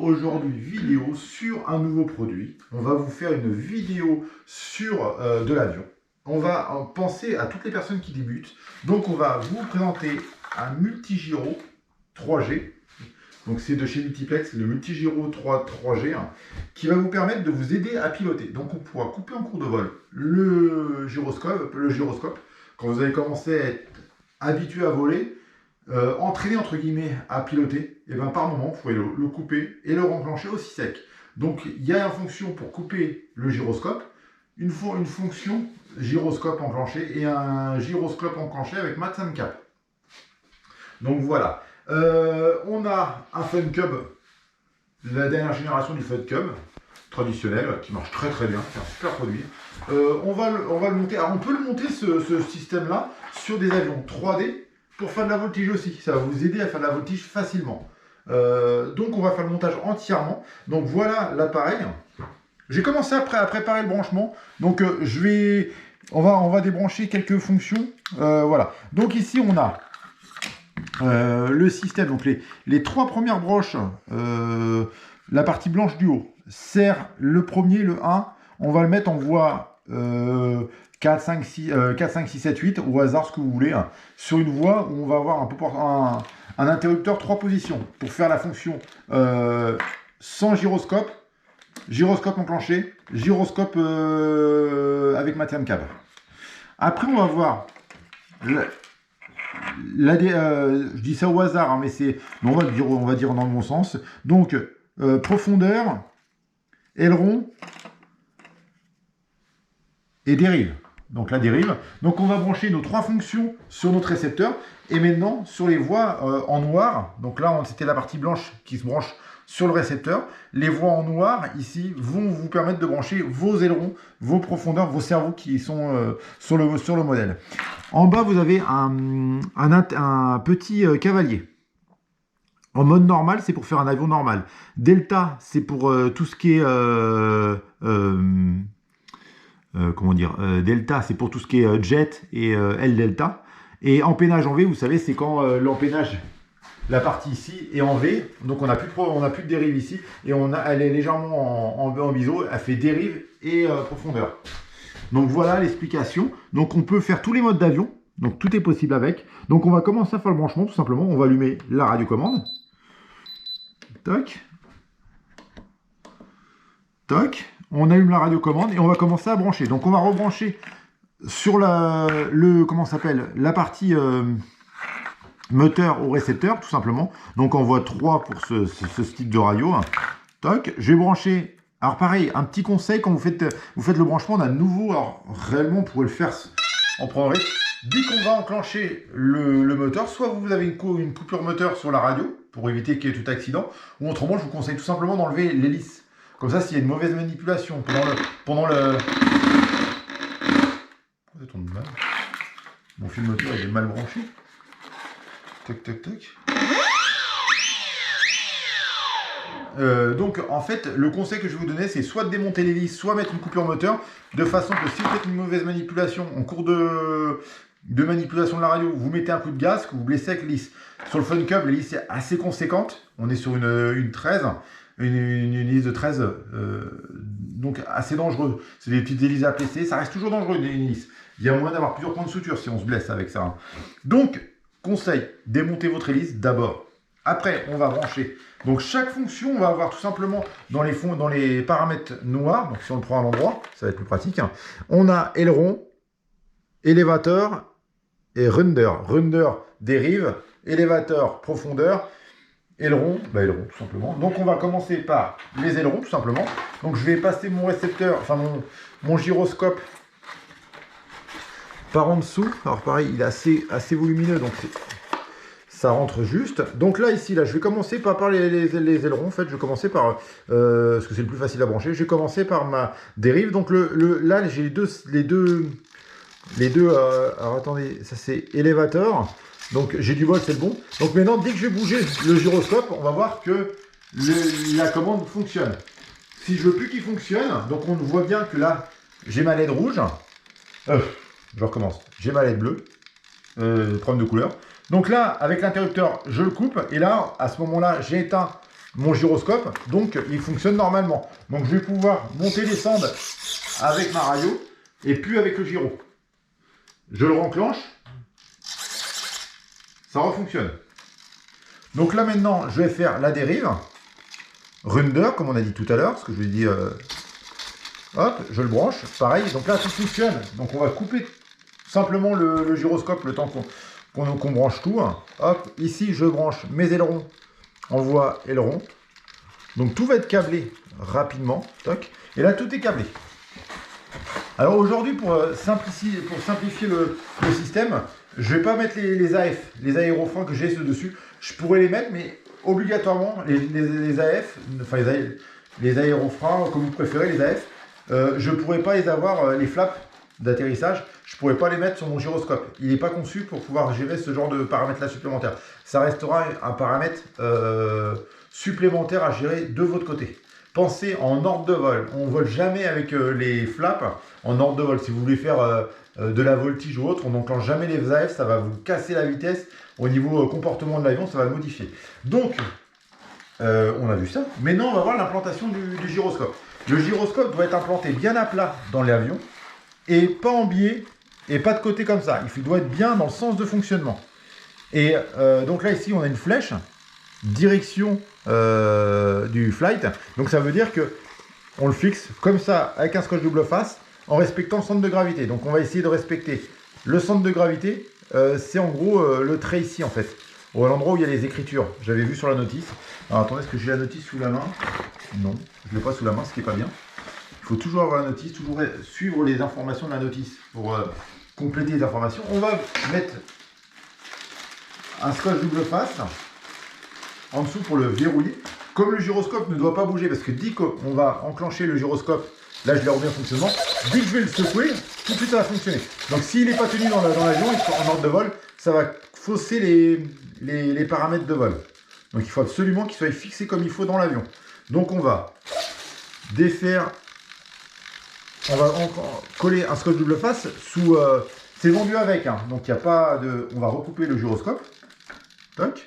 aujourd'hui vidéo sur un nouveau produit. On va vous faire une vidéo sur de l'avion. On va penser à toutes les personnes qui débutent. Donc on va vous présenter un multigiro 3G. Donc c'est de chez Multiplex, le multigiro 3G, qui va vous permettre de vous aider à piloter. Donc on pourra couper en cours de vol le gyroscope, quand vous allez commencer à être habitué à voler, entraîné entre guillemets à piloter, et bien par moment vous pouvez le couper et le renclencher aussi sec. Donc il y a une fonction pour couper le gyroscope, une fonction gyroscope enclenché et un gyroscope enclenché avec mat cap. Donc voilà. On a un Fun Cub, la dernière génération du Fun Cub traditionnel, qui marche très très bien, c'est un super produit. On va le monter. Alors on peut le monter ce système là sur des avions 3D pour faire de la voltige aussi. Ça va vous aider à faire de la voltige facilement. Donc on va faire le montage entièrement. Donc voilà l'appareil. J'ai commencé à préparer le branchement. Donc on va débrancher quelques fonctions. Voilà. Donc ici on a le système, donc les trois premières broches, la partie blanche du haut, sert le premier, le 1, on va le mettre en voie 4, 5, 6, 7, 8, au hasard ce que vous voulez, sur une voie où on va avoir un interrupteur 3 positions, pour faire la fonction sans gyroscope, gyroscope enclenché, gyroscope avec matière câble. Après on va voir... je dis ça au hasard, mais on va dire dans le bon sens. Donc, profondeur, aileron et dérive. Donc la dérive. Donc on va brancher nos trois fonctions sur notre récepteur. Et maintenant, sur les voies en noir, donc là c'était la partie blanche qui se branche sur le récepteur. Les voies en noir, ici, vont vous permettre de brancher vos ailerons, vos profondeurs, vos cerveaux qui sont sur le modèle. En bas, vous avez un petit cavalier. En mode normal, c'est pour faire un avion normal. Delta, c'est pour tout ce qui est... comment dire, Delta, c'est pour tout ce qui est jet et L-Delta. Et empennage en V, vous savez, c'est quand l'empennage... La partie ici est en V, donc on n'a plus de dérive ici, et elle est légèrement en biseau, elle fait dérive et profondeur. Donc voilà l'explication. Donc on peut faire tous les modes d'avion, donc tout est possible avec. Donc on va commencer à faire le branchement, tout simplement. On va allumer la radiocommande. Toc. Toc. On allume la radiocommande et on va commencer à brancher. Donc on va rebrancher sur comment s'appelle, la partie... moteur au récepteur, tout simplement. Donc on voit 3 pour ce type de radio. Toc, je vais brancher. Alors pareil, un petit conseil quand vous faites le branchement d'un nouveau. Alors réellement, on pourrait le faire en prenant risque. Dès qu'on va enclencher le moteur, soit vous avez une coupure moteur sur la radio pour éviter qu'il y ait tout accident, ou autrement, je vous conseille tout simplement d'enlever l'hélice. Comme ça, s'il y a une mauvaise manipulation pendant le... Mon fil moteur il est mal branché. Toc, toc, toc. Donc en fait le conseil que je vais vous donner, c'est soit de démonter l'hélice, soit mettre une coupure moteur, de façon que si vous faites une mauvaise manipulation en cours de manipulation de la radio, vous mettez un coup de gaz, que vous blessez avec l'hélice. Sur le Fun Cub, l'hélice est assez conséquente, on est sur une 13, une hélice de 13, donc assez dangereuse. C'est des petites hélices APC, ça reste toujours dangereux une hélice. Il y a moyen d'avoir plusieurs points de suture si on se blesse avec ça. Donc conseil, démontez votre hélice d'abord. Après, on va brancher. Donc chaque fonction, on va avoir tout simplement dans les paramètres noirs. Donc si on le prend à l'endroit, ça va être plus pratique. On a aileron, élévateur et runder. Runder, dérive, élévateur, profondeur, aileron, aileron tout simplement. Donc on va commencer par les ailerons tout simplement. Donc je vais passer mon récepteur, enfin mon gyroscope par en dessous. Alors pareil, il est assez volumineux, donc ça rentre juste. Donc là, ici, je vais commencer par les ailerons. En fait, je vais commencer par, parce que c'est le plus facile à brancher, je vais commencer par ma dérive. Donc là, j'ai les deux alors attendez, ça c'est élévateur. Donc j'ai du vol, c'est le bon. Donc maintenant, dès que je vais bouger le gyroscope, on va voir que la commande fonctionne. Si je veux plus qu'il fonctionne, donc on voit bien que là, j'ai ma LED rouge. Je recommence. J'ai ma LED bleue. Problème de couleur. Donc là, avec l'interrupteur, je le coupe. Et là, à ce moment-là, j'ai éteint mon gyroscope, donc il fonctionne normalement. Donc je vais pouvoir monter, descendre avec ma radio et puis avec le gyro. Je le renclenche, ça refonctionne. Donc là maintenant, je vais faire la dérive, Runder, comme on a dit tout à l'heure, parce que je lui ai dit, hop, je le branche, pareil, donc là tout fonctionne. Donc on va couper simplement le gyroscope le temps qu'on branche tout. Hop, ici je branche mes ailerons en voie aileron. Donc tout va être câblé rapidement, toc, et là tout est câblé. Alors aujourd'hui, pour simplifier le système, je ne vais pas mettre les AF, les aérofreins que j'ai dessus. Je pourrais les mettre, mais obligatoirement, les AF, enfin les aérofreins, comme vous préférez, les AF, je ne pourrais pas les avoir, les flaps d'atterrissage, je ne pourrais pas les mettre sur mon gyroscope. Il n'est pas conçu pour pouvoir gérer ce genre de paramètres-là supplémentaires. Ça restera un paramètre supplémentaire à gérer de votre côté. Pensez en ordre de vol. On ne vole jamais avec les flaps en ordre de vol. Si vous voulez faire de la voltige ou autre, on n'enclenche jamais les AF, ça va vous casser la vitesse. Au niveau comportement de l'avion, ça va le modifier. Donc, on a vu ça. Maintenant, on va voir l'implantation du gyroscope. Le gyroscope doit être implanté bien à plat dans l'avion et pas en biais et pas de côté comme ça. Il doit être bien dans le sens de fonctionnement. Et donc là, ici, on a une flèche, direction du flight. Donc ça veut dire que on le fixe comme ça avec un scotch double face en respectant le centre de gravité. Donc on va essayer de respecter le centre de gravité. C'est en gros le trait ici en fait, à l'endroit où il y a les écritures. J'avais vu sur la notice. Alors attendez, est-ce que j'ai la notice sous la main? Non, je ne l'ai pas sous la main, ce qui n'est pas bien. Il faut toujours avoir la notice, toujours suivre les informations de la notice pour compléter les informations. On va mettre un scotch double face en dessous pour le verrouiller. Comme le gyroscope ne doit pas bouger, parce que dès qu'on va enclencher le gyroscope, là je l'ai remis en fonctionnement, dès que je vais le secouer, tout de suite ça va fonctionner. Donc s'il n'est pas tenu dans l'avion, en ordre de vol, ça va fausser les paramètres de vol. Donc il faut absolument qu'il soit fixé comme il faut dans l'avion. Donc on va défaire, on va coller un scotch double face sous... c'est vendu avec, hein, donc il n'y a pas de... On va recouper le gyroscope. Toc.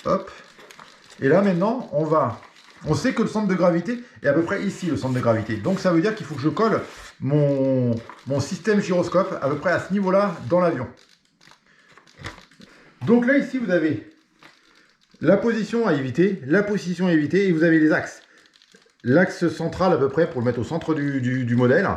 Hop. Et là maintenant, on sait que le centre de gravité est à peu près ici, le centre de gravité. Donc ça veut dire qu'il faut que je colle mon système gyroscope à peu près à ce niveau-là dans l'avion. Donc là ici, vous avez la position à éviter, et vous avez les axes. L'axe central à peu près pour le mettre au centre du modèle.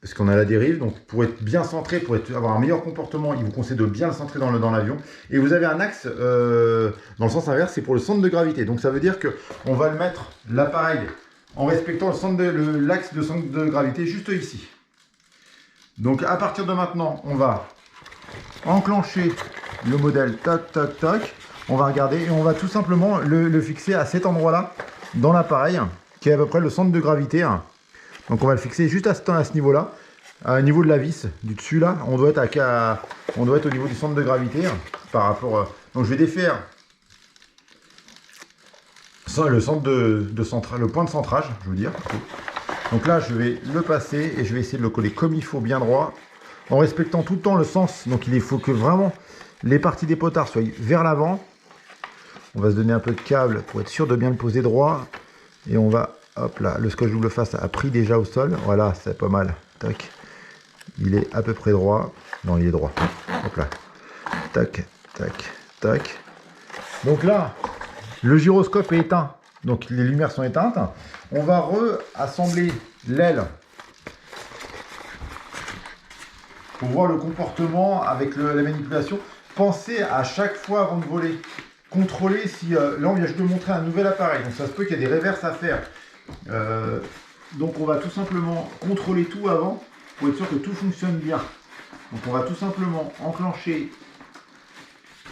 Parce qu'on a la dérive, donc pour être bien centré, avoir un meilleur comportement, il vous conseille de bien le centrer dans l'avion. Et vous avez un axe dans le sens inverse, c'est pour le centre de gravité. Donc ça veut dire qu'on va le mettre, l'appareil, en respectant l'axe de centre de gravité juste ici. Donc à partir de maintenant, on va enclencher le modèle, tac, tac, tac. On va regarder et on va tout simplement le fixer à cet endroit-là, dans l'appareil, qui est à peu près le centre de gravité. Donc on va le fixer juste à ce niveau-là, au niveau de la vis du dessus là. On doit être au niveau du centre de gravité par rapport. Donc je vais défaire le centre le point de centrage, je veux dire. Donc là je vais le passer et je vais essayer de le coller comme il faut, bien droit, en respectant tout le temps le sens. Donc il faut que vraiment les parties des potards soient vers l'avant. On va se donner un peu de câble pour être sûr de bien le poser droit et on va. Hop là, le scotch double face a pris déjà au sol. Voilà, c'est pas mal. Tac. Il est à peu près droit. Non, il est droit. Hop là. Tac, tac, tac. Donc là, le gyroscope est éteint. Donc les lumières sont éteintes. On va réassembler l'aile pour voir le comportement avec la manipulation. Pensez à chaque fois avant de voler. Contrôler si... là, on vient juste de montrer un nouvel appareil. Donc ça se peut qu'il y ait des réverses à faire. Donc on va tout simplement contrôler tout avant pour être sûr que tout fonctionne bien. Donc on va tout simplement enclencher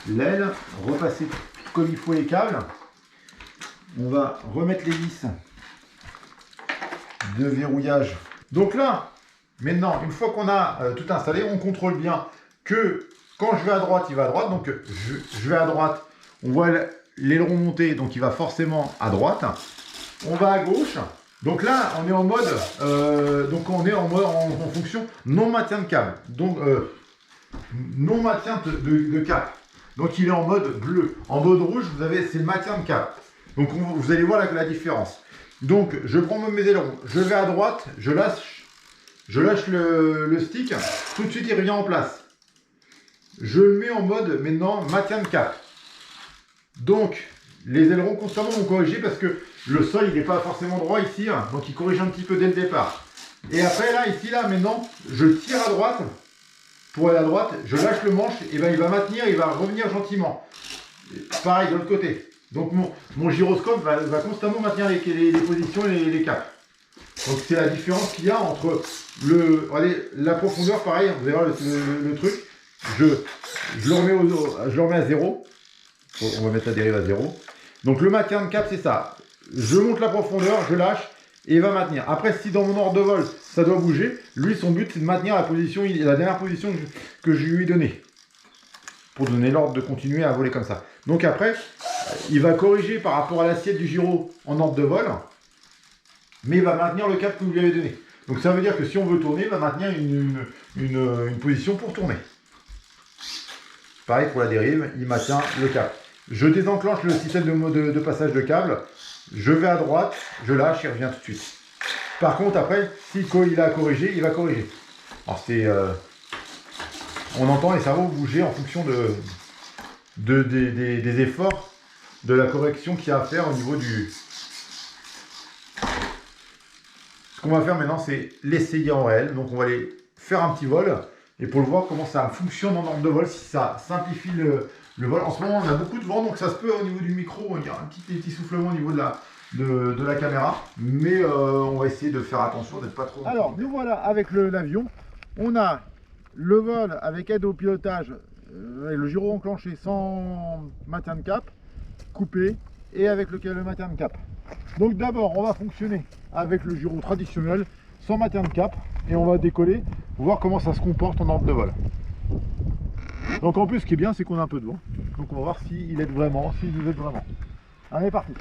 l'aile, repasser comme il faut les câbles. On va remettre les vis de verrouillage. Donc là, maintenant, une fois qu'on a tout installé, on contrôle bien que quand je vais à droite, il va à droite. Donc je vais à droite, on voit l'aileron monter, donc il va forcément à droite. On va à gauche. Donc là, on est en mode, en fonction non maintien de câble. Donc non maintien de cap. Donc il est en mode bleu. En mode rouge, vous avez c'est maintien de cap. Donc vous allez voir la différence. Donc je prends mes ailerons, je vais à droite, je lâche le stick, tout de suite il revient en place. Je le mets en mode maintenant maintien de cap. Donc les ailerons constamment vont corriger parce que le sol il n'est pas forcément droit ici, hein, donc il corrige un petit peu dès le départ. Et après là, ici là, maintenant, je tire à droite. Pour aller à droite, je lâche le manche, et ben il va maintenir, il va revenir gentiment. Et pareil de l'autre côté. Donc mon gyroscope va constamment maintenir les positions et les caps. Donc c'est la différence qu'il y a entre la profondeur, pareil, vous allez voir le truc. Je le remets à 0. On va mettre la dérive à 0. Donc le maintien de cap, c'est ça. Je monte la profondeur, je lâche. Et il va maintenir. Après, si dans mon ordre de vol, ça doit bouger, lui, son but, c'est de maintenir la dernière position que je lui ai donnée. Pour donner l'ordre de continuer à voler comme ça. Donc après, il va corriger par rapport à l'assiette du gyro en ordre de vol, mais il va maintenir le cap que vous lui avez donné. Donc ça veut dire que si on veut tourner, il va maintenir une position pour tourner. Pareil pour la dérive, il maintient le cap. Je désenclenche le système de passage de câble. Je vais à droite, je lâche, il revient tout de suite. Par contre, après, s'il a corrigé, il va corriger. Alors c'est... on entend les cerveaux bouger en fonction des efforts de la correction qu'il y a à faire au niveau du... Ce qu'on va faire maintenant, c'est l'essayer en réel. Donc on va aller faire un petit vol. Et pour le voir comment ça fonctionne en ordre de vol, si ça simplifie le vol. En ce moment, on a beaucoup de vent, donc ça se peut au niveau du micro, il y a un petit soufflement au niveau de la caméra. Mais on va essayer de faire attention d'être pas trop... Alors, nous voilà avec l'avion. On a le vol avec aide au pilotage, le gyro enclenché sans maintien de cap, coupé, et avec le maintien de cap. Donc d'abord, on va fonctionner avec le gyro traditionnel, sans maintien de cap, et on va décoller, voir comment ça se comporte en ordre de vol. Donc en plus, ce qui est bien, c'est qu'on a un peu de vent. Donc on va voir s'il aide vraiment, s'il nous aide vraiment. Allez, parti.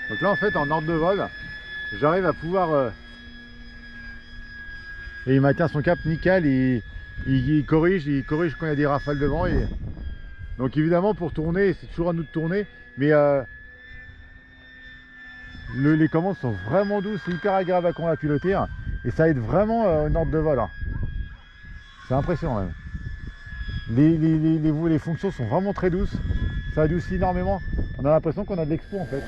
Donc là en fait en ordre de vol, j'arrive à pouvoir... et il maintient son cap nickel, il corrige quand il y a des rafales de vent. Et... donc évidemment pour tourner, c'est toujours à nous de tourner, mais les commandes sont vraiment douces, c'est hyper agréable à piloter, hein, et ça aide vraiment en ordre de vol. Hein. C'est impressionnant même. Les fonctions sont vraiment très douces, ça adoucit énormément, on a l'impression qu'on a de l'expo en fait.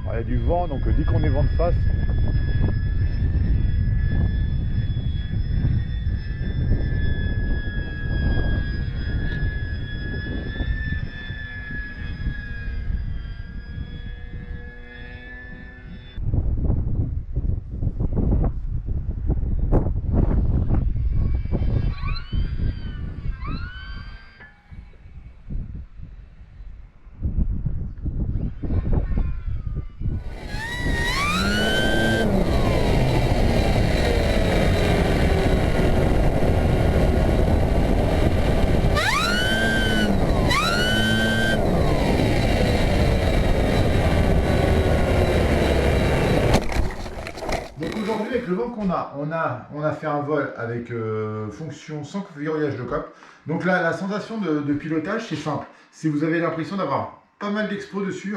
Il y a du vent, donc dès qu'on est vent de face, on a fait un vol avec fonction sans verrouillage de coque. Donc là, la sensation de pilotage, c'est simple. C'est vous avez l'impression d'avoir pas mal d'expo dessus.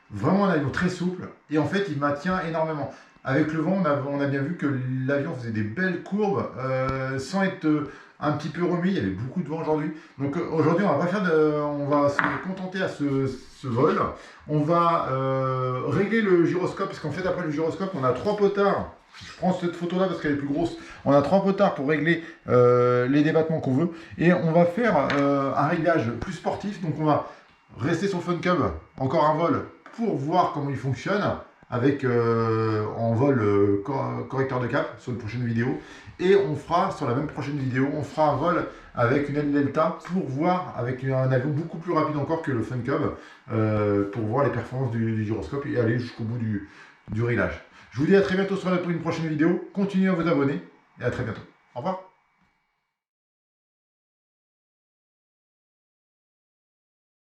Vraiment un avion très souple. Et en fait, il maintient énormément. Avec le vent, on a bien vu que l'avion faisait des belles courbes sans être un petit peu remis. Il y avait beaucoup de vent aujourd'hui. Donc aujourd'hui, on va se contenter à ce vol. On va régler le gyroscope parce qu'en fait, après le gyroscope, on a 3 potards. Je prends cette photo là parce qu'elle est plus grosse. On a 3 potards pour régler les débattements qu'on veut. Et on va faire un réglage plus sportif. Donc on va rester sur le Fun Cub, encore un vol pour voir comment il fonctionne avec en vol correcteur de cap sur une prochaine vidéo. Et on fera sur la même prochaine vidéo, on fera un vol avec une aile delta pour voir avec un avion beaucoup plus rapide encore que le Fun Cub pour voir les performances du gyroscope et aller jusqu'au bout du réglage. Je vous dis à très bientôt sur la pour une prochaine vidéo. Continuez à vous abonner et à très bientôt. Au revoir.